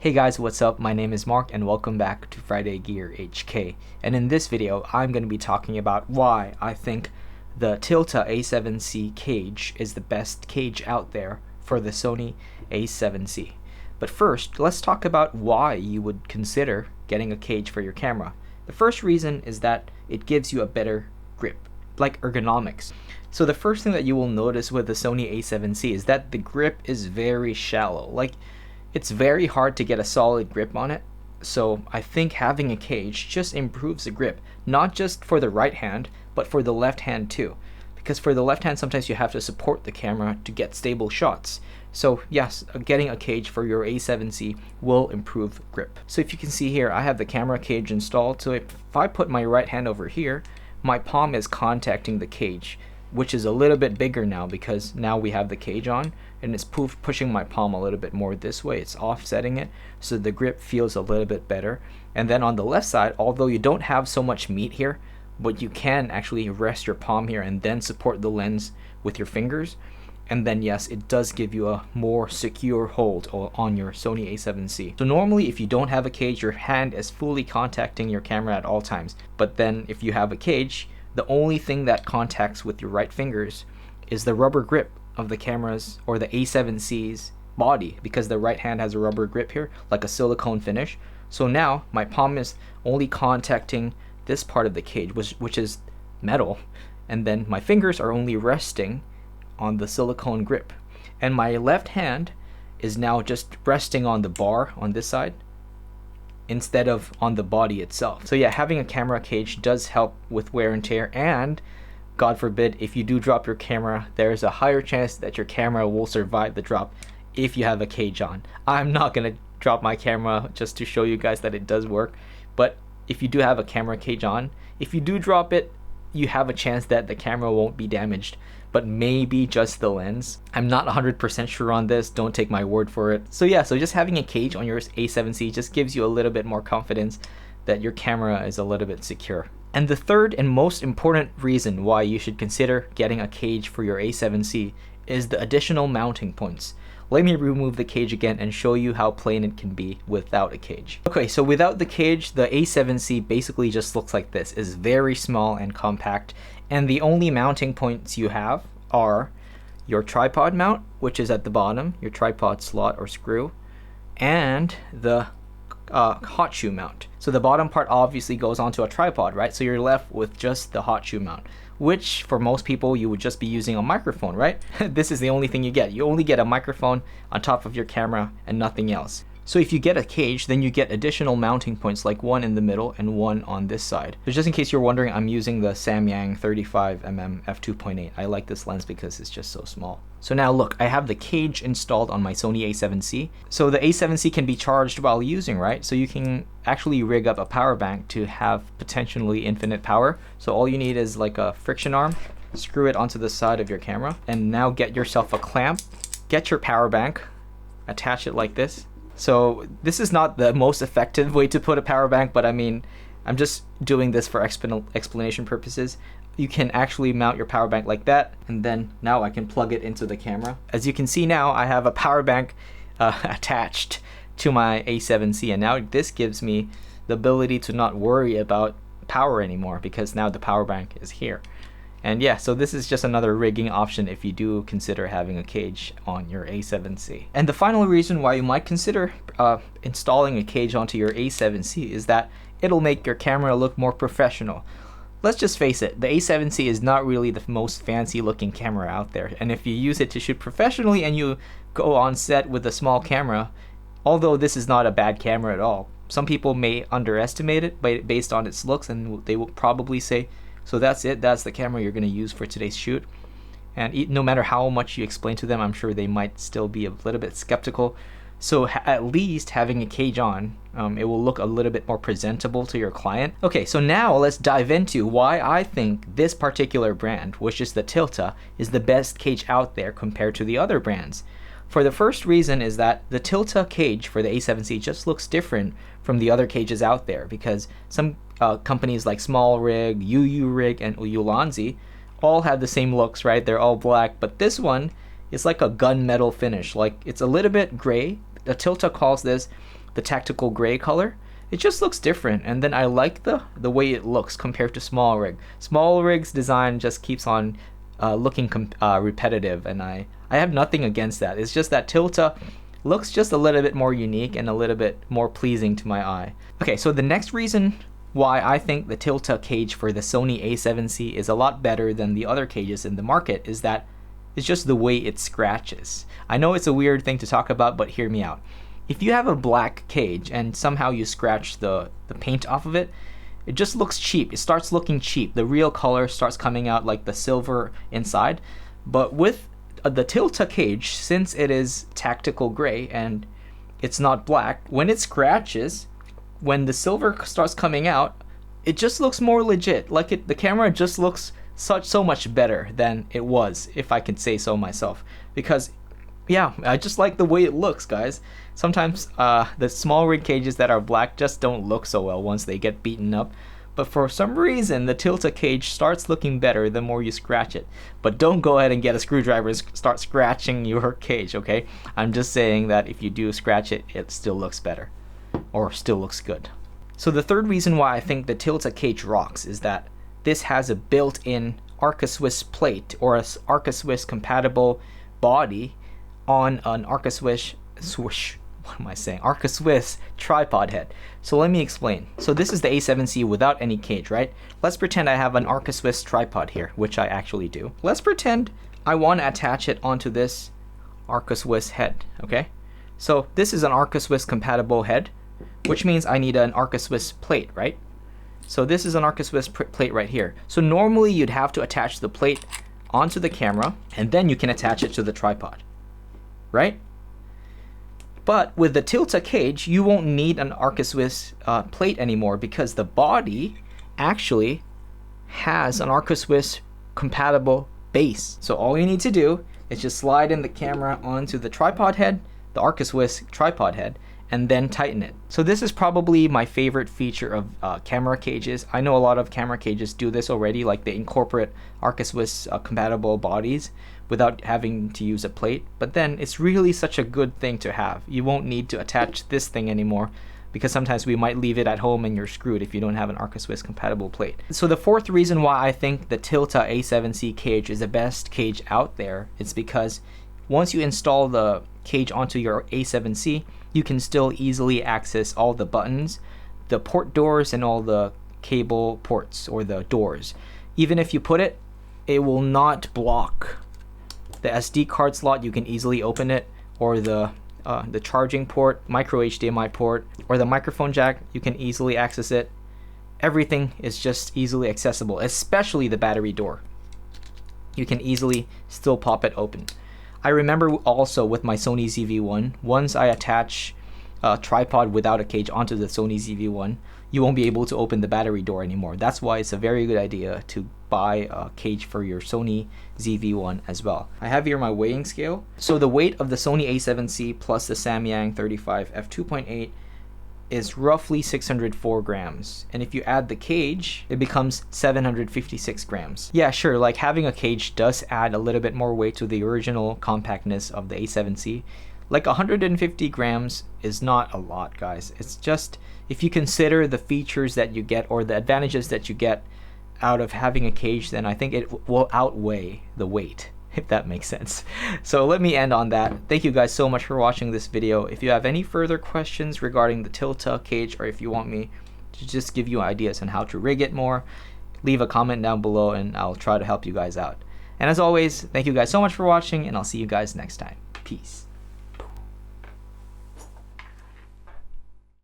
Hey guys, what's up? My name is Mark and welcome back to Friday Gear HK. And in this video, I'm going to be talking about why I think the Tilta A7C cage is the best cage out there for the Sony A7C. But first, let's talk about why you would consider getting a cage for your camera. The first reason is that it gives you a better grip, like ergonomics. So the first thing that you will notice with the Sony A7C is that the grip is very shallow. Like, it's very hard to get a solid grip on it. So I think having a cage just improves the grip, not just for the right hand, but for the left hand too. Because for the left hand, sometimes you have to support the camera to get stable shots. So yes, getting a cage for your A7C will improve grip. So if you can see here, I have the camera cage installed. So if I put my right hand over here, my palm is contacting the cage, which is a little bit bigger now because now we have the cage on, and it's pushing my palm a little bit more this way. It's offsetting it, so the grip feels a little bit better. And then on the left side, although you don't have so much meat here, but you can actually rest your palm here and then support the lens with your fingers. And then yes, it does give you a more secure hold on your Sony A7C. So normally if you don't have a cage, your hand is fully contacting your camera at all times. But then if you have a cage, the only thing that contacts with your right fingers is the rubber grip of the camera's or the A7C's body, because the right hand has a rubber grip here, like a silicone finish. So now my palm is only contacting this part of the cage, which is metal, and then my fingers are only resting on the silicone grip. And my left hand is now just resting on the bar on this side instead of on the body itself. So yeah, having a camera cage does help with wear and tear, and God forbid, if you do drop your camera, there's a higher chance that your camera will survive the drop if you have a cage on. I'm not gonna drop my camera just to show you guys that it does work, but if you do have a camera cage on, if you do drop it, you have a chance that the camera won't be damaged, but maybe just the lens. I'm not 100% sure on this, don't take my word for it. So yeah, so just having a cage on your A7C just gives you a little bit more confidence that your camera is a little bit secure. And the third and most important reason why you should consider getting a cage for your A7C is the additional mounting points. Let me remove the cage again and show you how plain it can be without a cage. Okay, so without the cage, the A7C basically just looks like this. It's very small and compact, and the only mounting points you have are your tripod mount, which is at the bottom, your tripod slot or screw, and the hot shoe mount. So the bottom part obviously goes onto a tripod, right? So you're left with just the hot shoe mount, which for most people you would just be using a microphone, right? This is the only thing you get. You only get a microphone on top of your camera and nothing else. So if you get a cage, then you get additional mounting points, like one in the middle and one on this side. So just in case you're wondering, I'm using the Samyang 35mm f2.8. I like this lens because it's just so small. So now look, I have the cage installed on my Sony A7C. So the A7C can be charged while using, right? So you can actually rig up a power bank to have potentially infinite power. So all you need is like a friction arm, screw it onto the side of your camera, and now get yourself a clamp, get your power bank, attach it like this. So this is not the most effective way to put a power bank, but I mean, I'm just doing this for explanation purposes. You can actually mount your power bank like that, and then now I can plug it into the camera. As you can see now, I have a power bank attached to my A7C, and now this gives me the ability to not worry about power anymore because now the power bank is here. And yeah, so this is just another rigging option if you do consider having a cage on your A7C. And the final reason why you might consider installing a cage onto your A7C is that it'll make your camera look more professional. Let's just face it, the A7C is not really the most fancy looking camera out there. And if you use it to shoot professionally and you go on set with a small camera, although this is not a bad camera at all, some people may underestimate it based on its looks, and they will probably say, so that's it, that's the camera you're going to use for today's shoot. And no matter how much you explain to them, I'm sure they might still be a little bit skeptical. So at least having a cage on, it will look a little bit more presentable to your client. Okay, so now let's dive into why I think this particular brand, which is the Tilta, is the best cage out there compared to the other brands. For the first reason is that the Tilta cage for the A7C just looks different from the other cages out there, because some companies like Small Rig, UU Rig, and Ulanzi all have the same looks, right? They're all black, but this one is like a gunmetal finish. Like, it's a little bit gray. The Tilta calls this the tactical gray color, it just looks different. And then I like the way it looks compared to small rig. Small rig's design just keeps on looking repetitive, and I have nothing against that. It's just that Tilta looks just a little bit more unique and a little bit more pleasing to my eye. Okay, so the next reason why I think the Tilta cage for the Sony A7C is a lot better than the other cages in the market is that it's just the way it scratches. I know it's a weird thing to talk about, but hear me out. If you have a black cage and somehow you scratch the paint off of it, it just looks cheap. It starts looking cheap. The real color starts coming out, like the silver inside. But with the Tilta cage, since it is tactical gray and it's not black, when it scratches, when the silver starts coming out, it just looks more legit. Like the camera just looks so much better than it was, if I can say so myself. Because yeah, I just like the way it looks, guys. Sometimes the small rig cages that are black just don't look so well once they get beaten up. But for some reason, the Tilta cage starts looking better the more you scratch it. But don't go ahead and get a screwdriver and start scratching your cage, okay? I'm just saying that if you do scratch it, it still looks better. Or still looks good. So the third reason why I think the Tilta cage rocks is that this has a built-in Arca Swiss plate, or a Arca Swiss compatible body on an Arca Swiss tripod head. So let me explain. So this is the A7C without any cage, right? Let's pretend I have an Arca Swiss tripod here, which I actually do. Let's pretend I want to attach it onto this Arca Swiss head, okay? So this is an Arca Swiss compatible head, which means I need an Arca Swiss plate, right? So this is an Arca Swiss plate right here. So normally you'd have to attach the plate onto the camera, and then you can attach it to the tripod, right? But with the Tilta cage, you won't need an Arca Swiss plate anymore, because the body actually has an Arca Swiss compatible base. So all you need to do is just slide in the camera onto the tripod head, the Arca Swiss tripod head, and then tighten it. So this is probably my favorite feature of camera cages. I know a lot of camera cages do this already, like they incorporate Arca Swiss compatible bodies without having to use a plate. But then it's really such a good thing to have. You won't need to attach this thing anymore, because sometimes we might leave it at home and you're screwed if you don't have an Arca Swiss compatible plate. So the fourth reason why I think the Tilta A7C cage is the best cage out there is because once you install the cage onto your A7C, you can still easily access all the buttons, the port doors, and all the cable ports or the doors. Even if you put it, it will not block the SD card slot. You can easily open it, or the charging port, micro HDMI port, or the microphone jack. You can easily access it. Everything is just easily accessible, especially the battery door. You can easily still pop it open. I remember also with my Sony ZV-1, once I attach a tripod without a cage onto the Sony ZV-1, you won't be able to open the battery door anymore. That's why it's a very good idea to buy a cage for your Sony ZV-1 as well. I have here my weighing scale. So the weight of the Sony A7C plus the Samyang 35 f2.8 is roughly 604 grams. And if you add the cage, it becomes 756 grams. Yeah, sure, like having a cage does add a little bit more weight to the original compactness of the A7C. Like 150 grams is not a lot, guys. It's just, if you consider the features that you get or the advantages that you get out of having a cage, then I think it will outweigh the weight, if that makes sense. So let me end on that. Thank you guys so much for watching this video. If you have any further questions regarding the Tilta cage, or if you want me to just give you ideas on how to rig it more, leave a comment down below and I'll try to help you guys out. And as always, thank you guys so much for watching, and I'll see you guys next time. Peace.